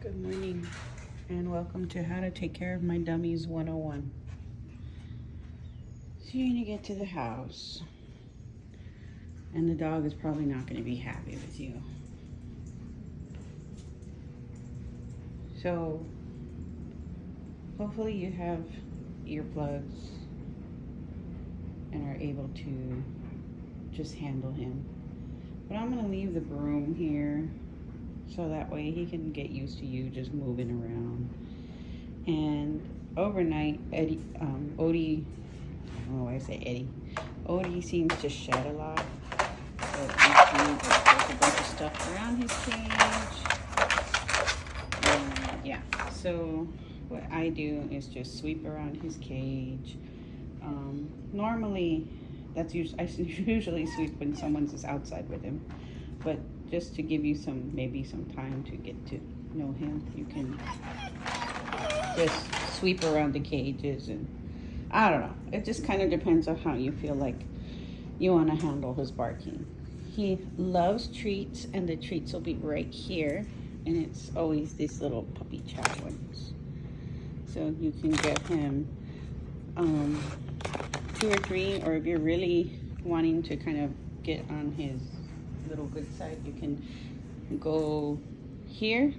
Good morning and welcome to How to Take Care of My Dummies 101. So you're going to get to the house and the dog is probably not going to be happy with you. So hopefully you have earplugs and are able to just handle him. But I'm going to leave the broom here so that way he can get used to you just moving around. And overnight, Odie, I don't know why I say Eddie. Odie seems to shed a lot. So there's a bunch of stuff around his cage. And yeah, so what I do is just sweep around his cage. Normally, I usually sweep when someone's is outside with him. But just to give you maybe some time to get to know him, you can just sweep around the cages, and I don't know. It just kind of depends on how you feel like you want to handle his barking. He loves treats, and the treats will be right here, and it's always these little puppy chow ones. So you can get him 2 or 3, or if you're really wanting to kind of get on his little good side, you can go here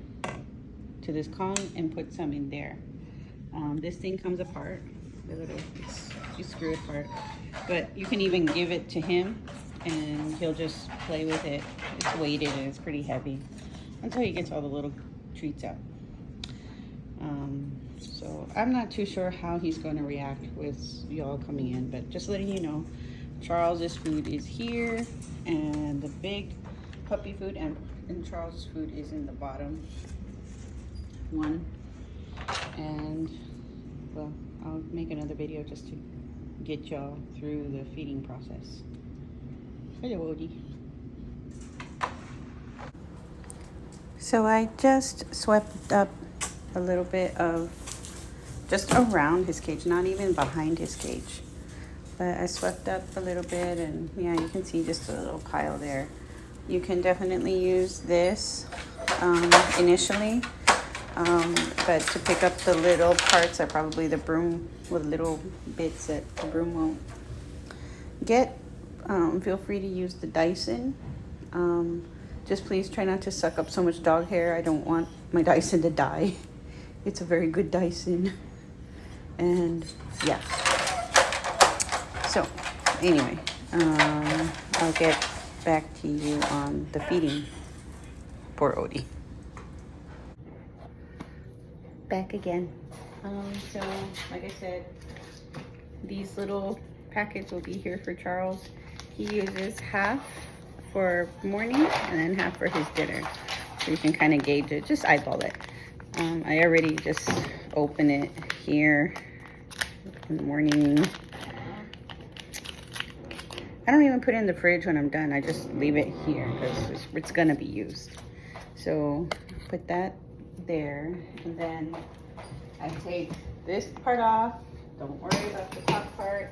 to this cone and put some in there. This thing comes apart, you screw it apart, but you can even give it to him and he'll just play with it. It's weighted and it's pretty heavy until he gets all the little treats out. So I'm not too sure how he's going to react with y'all coming in, but just letting you know, Charles's food is here, and the big puppy food and Charles's food is in the bottom one. And well, I'll make another video just to get y'all through the feeding process. Hello, Odie. So I just swept up a little bit of just around his cage, not even behind his cage. But I swept up a little bit, and yeah, you can see just a little pile there. You can definitely use this initially, but to pick up the little parts are probably the broom with little bits that the broom won't get. Feel free to use the Dyson. Just please try not to suck up so much dog hair. I don't want my Dyson to die. It's a very good Dyson. And yeah. So, anyway, I'll get back to you on the feeding. Poor Odie. Back again. So, like I said, these little packets will be here for Charles. He uses half for morning and then half for his dinner. So you can kind of gauge it, just eyeball it. I already just open it here in the morning. I don't even put it in the fridge when I'm done. I just leave it here because it's gonna be used. So put that there, and then I take this part off. Don't worry about the top part.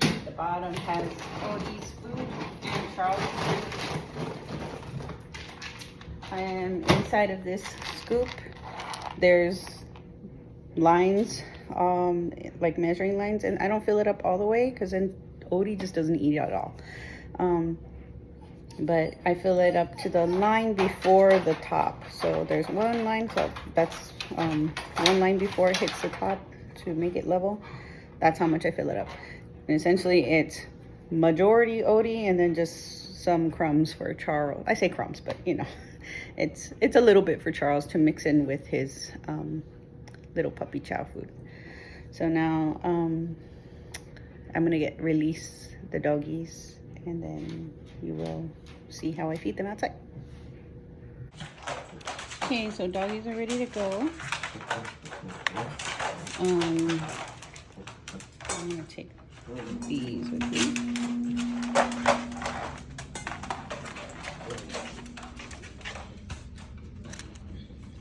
The bottom has Odie's food and Charles's food. And inside of this scoop, there's lines, like measuring lines, and I don't fill it up all the way because then Odie just doesn't eat at all. But I fill it up to the line before the top. So there's one line, so that's one line before it hits the top to make it level. That's how much I fill it up. And essentially it's majority Odie and then just some crumbs for Charles. I say crumbs, but you know, it's a little bit for Charles to mix in with his little puppy chow food. So now I'm gonna release the doggies, and then you will see how I feed them outside. Okay, so doggies are ready to go. I'm gonna take these with me.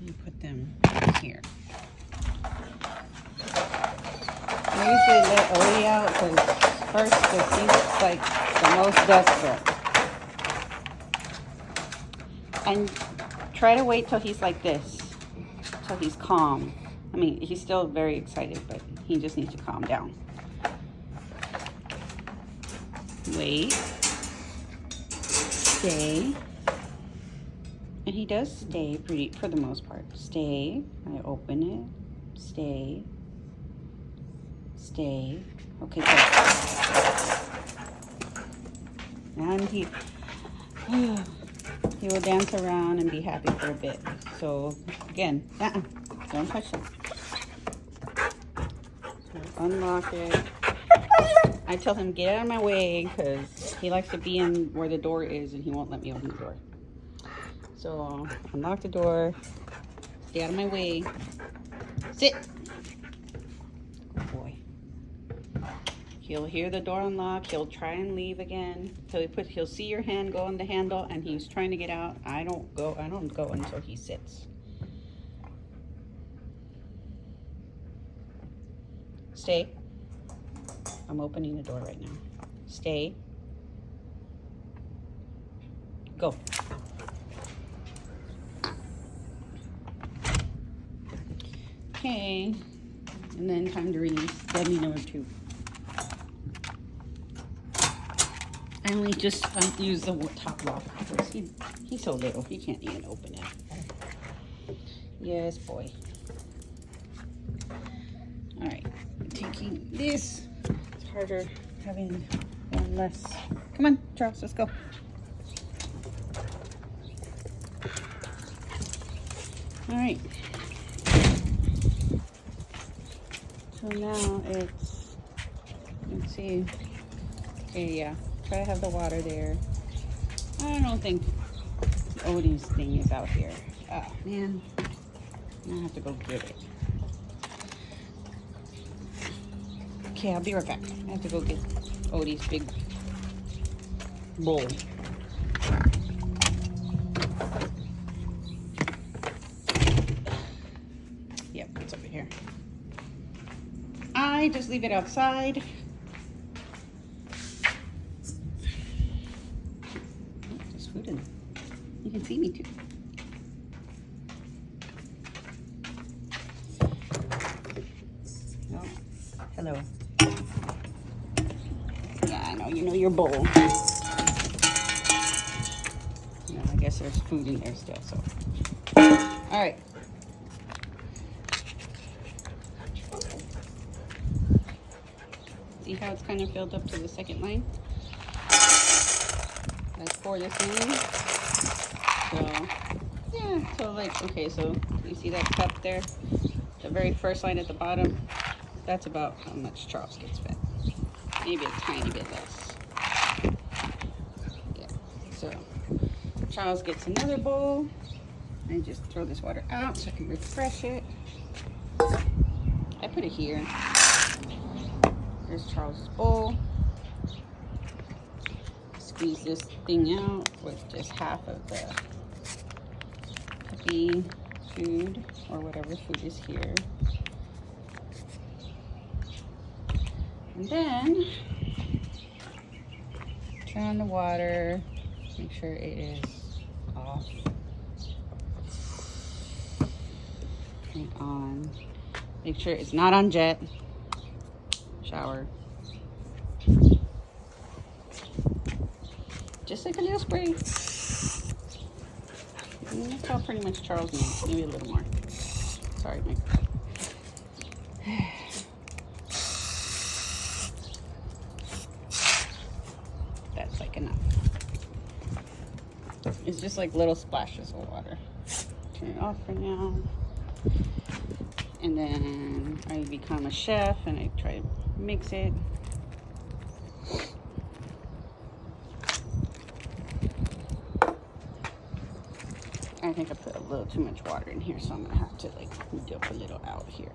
And put them here. I usually let Odie out because he's like the most desperate. And try to wait till he's like this. until he's calm. I mean, he's still very excited, but he just needs to calm down. Wait. Stay. And he does stay for the most part. Stay. I open it. Stay. Stay. Okay, good. And he will dance around and be happy for a bit. So again, don't touch it. Unlock it. I tell him get out of my way because he likes to be in where the door is and he won't let me open the door. So unlock the door. Stay out of my way. Sit. Good boy. He'll hear the door unlock. He'll try and leave again. So he'll see your hand go on the handle and he's trying to get out. I don't go until he sits. Stay. I'm opening the door right now. Stay. Go. Okay. And then time to release dummy number 2. I only just use the top lock because he's so little. He can't even open it. Yes, boy. All right. Taking this. It's harder having one less. Come on, Charles, let's go. All right. So now it's, let's see. Okay, yeah. Try to have the water there. I don't think Odie's thing is out here. Oh, man. I have to go get it. Okay, I'll be right back. I have to go get Odie's big bowl. Yep, it's over here. I just leave it outside. Oh, there's food in it. You can see me too. Oh, hello. Yeah, I know, you know your bowl. No, I guess there's food in there still, so. All right. See how it's kind of filled up to the second line? Let's pour this in. So, yeah, so like, okay, so you see that cup there? The very first line at the bottom, that's about how much Charles gets fed. Maybe a tiny bit less. Yeah, so Charles gets another bowl. I just throw this water out so I can refresh it. I put it here. There's Charles's bowl. Squeeze this thing out with just half of the puppy food or whatever food is here. And then turn on the water. Make sure it is off. Turn it on. Make sure it's not on jet. Shower. Just like a little spray. And that's all pretty much Charles needs. Maybe a little more. Sorry, Mike. That's like enough. It's just like little splashes of water. Turn it off for now. And then I become a chef and I try to mix it. I think I put a little too much water in here, so I'm gonna have to like dip a little out here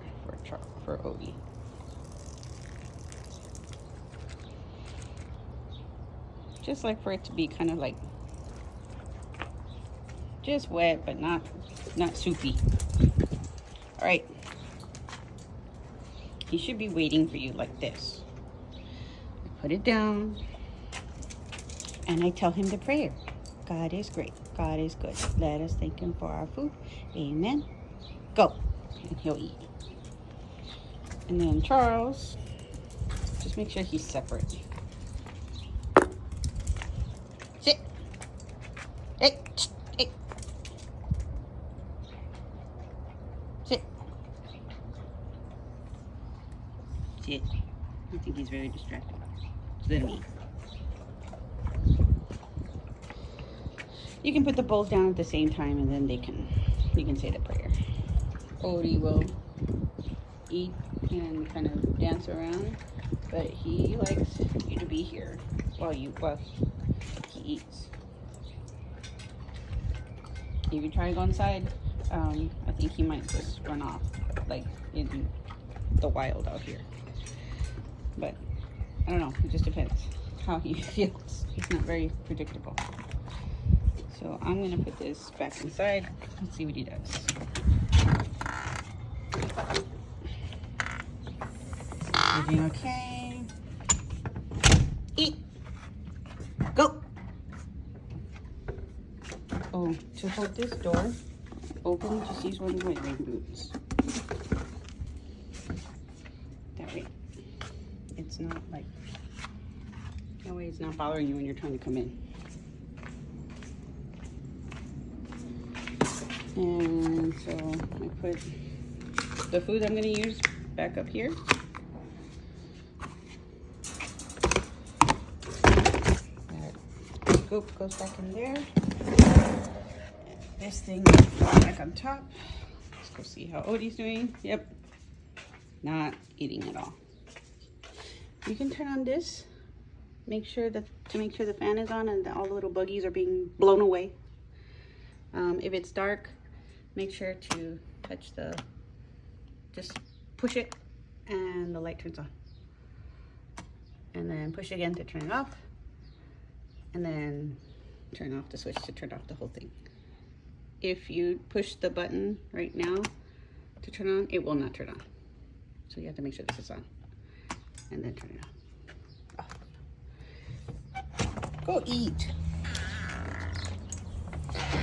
for Odie. Just like for it to be kind of like just wet, but not soupy. All right. He should be waiting for you like this. I put it down and I tell him the prayer. God is great. God is good. Let us thank him for our food. Amen. Go. and he'll eat. And then Charles, just make sure he's separate. Sit. Hey, hey. Sit. Sit. I think he's very distracted. Little me. You can put the bowls down at the same time, and then you can say the prayer. Odie will eat and kind of dance around, but he likes you to be here while he eats. If you try to go inside, I think he might just run off, like in the wild out here. But I don't know, it just depends how he feels. He's not very predictable. So I'm gonna put this back inside. Let's see what he does. Everything okay? Eat. Go. Oh, to hold this door open, just use one of my rain boots. That way, it's not like, that way it's not bothering you when you're trying to come in. And so I put the food I'm gonna use back up here. That scoop goes back in there. This thing goes back on top. Let's go see how Odie's doing. Yep, not eating at all. You can turn on this. Make sure the fan is on and all the little buggies are being blown away. If it's dark, make sure to touch just push it and the light turns on. And then push again to turn it off. And then turn off the switch to turn off the whole thing. If you push the button right now to turn on, it will not turn on. So you have to make sure this is on. And then turn it off. Go eat.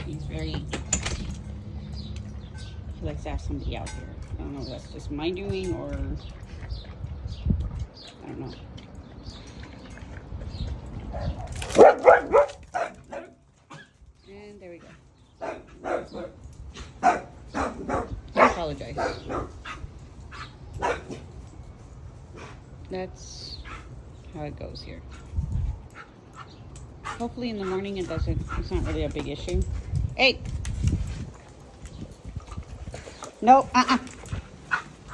He's very, he likes to have somebody out here. I don't know if that's just my doing or, I don't know. And there we go. I apologize. That's how it goes here. Hopefully in the morning it's not really a big issue. Hey! No,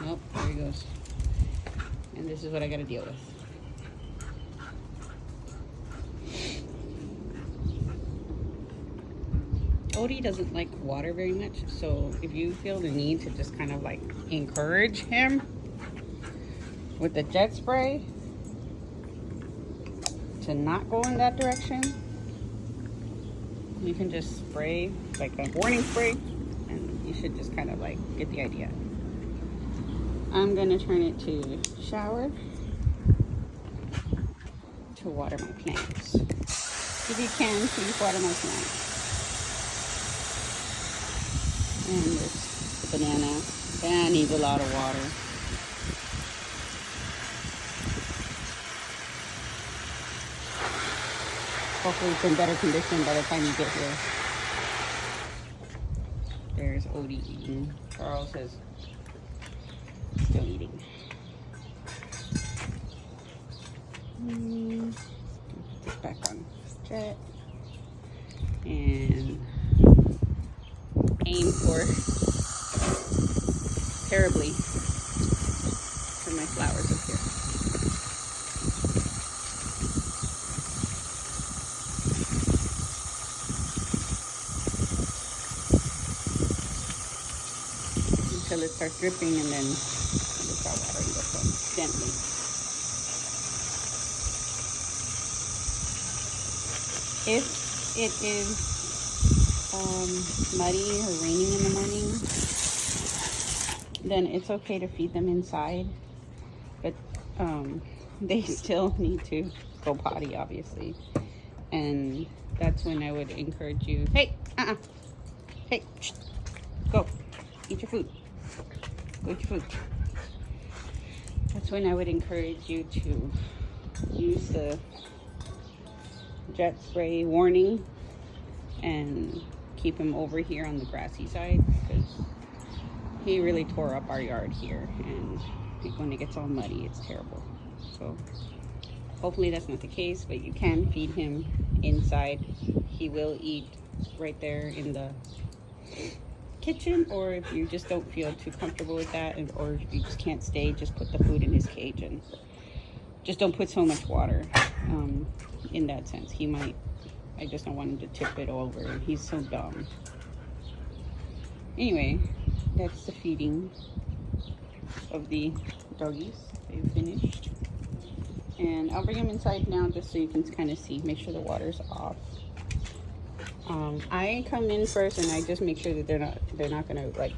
Nope, there he goes. And this is what I gotta deal with. Odie doesn't like water very much, so if you feel the need to just kind of like encourage him with the jet spray to not go in that direction, you can just spray like a warning spray and you should just kind of like get the idea. I'm gonna turn it to shower to water my plants. If you can, please water my plants. And this banana, that needs a lot of water. Hopefully it's in better condition by the time you get here. There's Odie eating. Charles is still eating. Put this back on jet. And aim for terribly for my flowers up here. Until it starts dripping, and then I'll start watering this one gently. If it is muddy or raining in the morning, then it's okay to feed them inside, but they still need to go potty, obviously, and that's when I would encourage you, hey, hey, go eat your food. good food. That's when I would encourage you to use the jet spray warning and keep him over here on the grassy side, because he really tore up our yard here, and when it gets all muddy, it's terrible. So hopefully that's not the case, but you can feed him inside. He will eat right there in the kitchen, or if you just don't feel too comfortable with that, or if you just can't stay, just put the food in his cage, and just don't put so much water in that sense. He might, I just don't want him to tip it over, and he's so dumb. Anyway, that's the feeding of the doggies. They've finished. And I'll bring them inside now just so you can kind of see, make sure the water's off. I come in first and I just make sure that they're not gonna like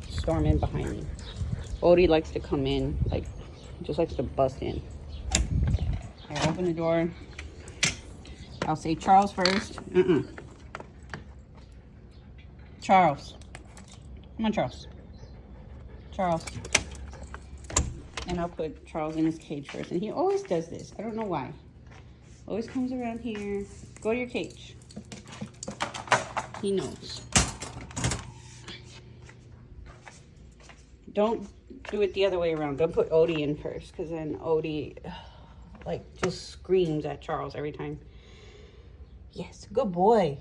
storm in behind me. Odie likes to come in, like, just likes to bust in. I open the door. I'll say Charles first. Charles. Come on, Charles. Charles. And I'll put Charles in his cage first. And he always does this. I don't know why. Always comes around here. Go to your cage. He knows. Don't do it the other way around. Don't put Odie in first, because then Odie, like, just screams at Charles every time. Yes, good boy.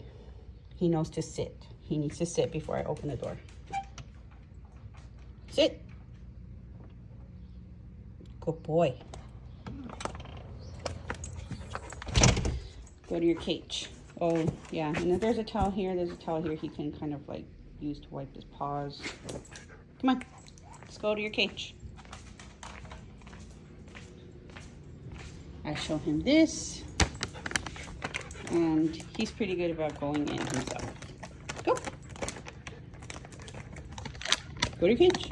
He knows to sit. He needs to sit before I open the door. Sit. Good boy. Go to your cage. Oh, yeah. And if there's a towel here, there's a towel here he can kind of like use to wipe his paws. Come on. Let's go to your cage. I show him this. And he's pretty good about going in himself. Go. Go to your cage.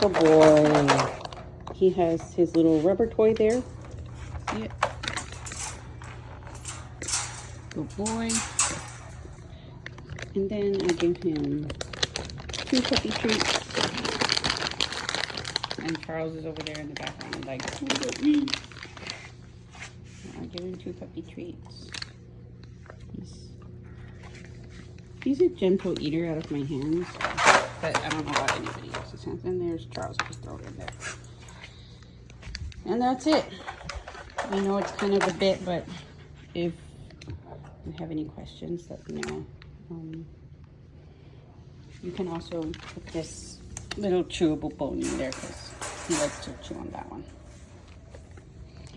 Good boy. He has his little rubber toy there. See it? Good boy. And then I give him 2 puppy treats. And Charles is over there in the background like, look at me. I give him 2 puppy treats. He's a gentle eater out of my hands, but I don't know about anybody else's hands. And there's Charles, just throw it in there. And that's it. I know it's kind of a bit, but if you have any questions, let me know. You can also put this little chewable bone in there, because he likes to chew on that one.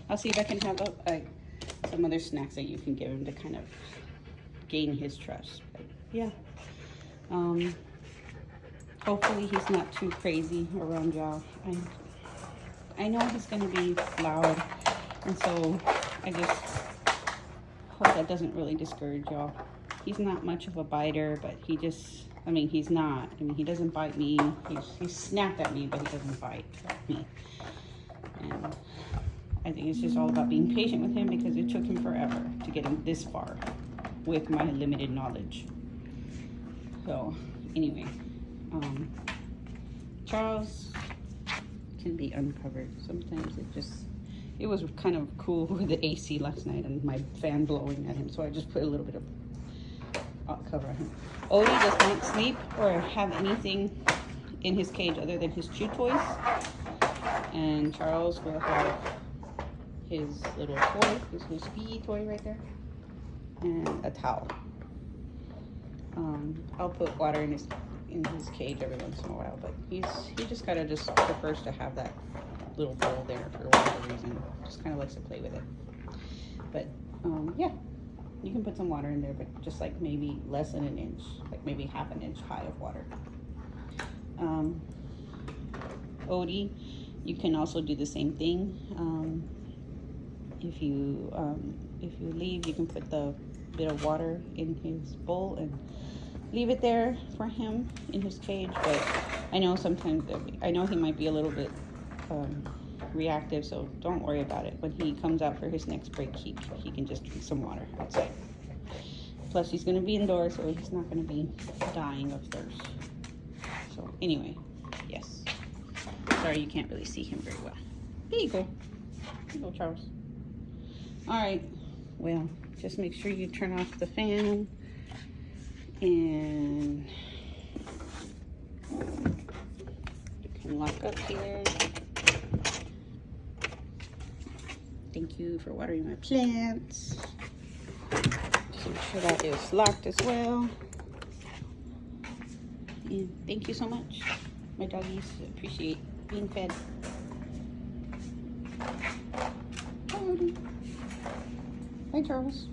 I'll see if I can have some other snacks that you can give him to kind of gain his trust. But yeah. Hopefully he's not too crazy around y'all. I know he's going to be loud, and so I just hope that doesn't really discourage y'all. He's not much of a biter, but he just, I mean, he's not. I mean, he doesn't bite me. He snapped at me, but he doesn't bite me. And I think it's just all about being patient with him, because it took him forever to get him this far with my limited knowledge. So anyway, Charles can be uncovered. Sometimes it was kind of cool with the AC last night and my fan blowing at him, so I just put a little bit of cover on him. Odie does not sleep or have anything in his cage other than his chew toys, and Charles will have his little toy, his little speedy toy right there, and a towel. I'll put water in his cage every once in a while, but he just kind of just prefers to have that little bowl there for whatever reason. Just kind of likes to play with it. But yeah, you can put some water in there, but just like maybe less than an inch, like maybe half an inch high of water. Odie, you can also do the same thing. If you leave, you can put the bit of water in his bowl and leave it there for him in his cage. But I know sometimes I know he might be a little bit reactive, so don't worry about it. When he comes out for his next break, he can just drink some water outside. Plus he's going to be indoors, so he's not going to be dying of thirst. So anyway, yes. Sorry, you can't really see him very well. There you go. There you go, Charles. All right. Well, just make sure you turn off the fan. And you can lock up here. Thank you for watering my plants. Just make sure that is locked as well. And thank you so much. My doggies appreciate being fed. Hi, Charles.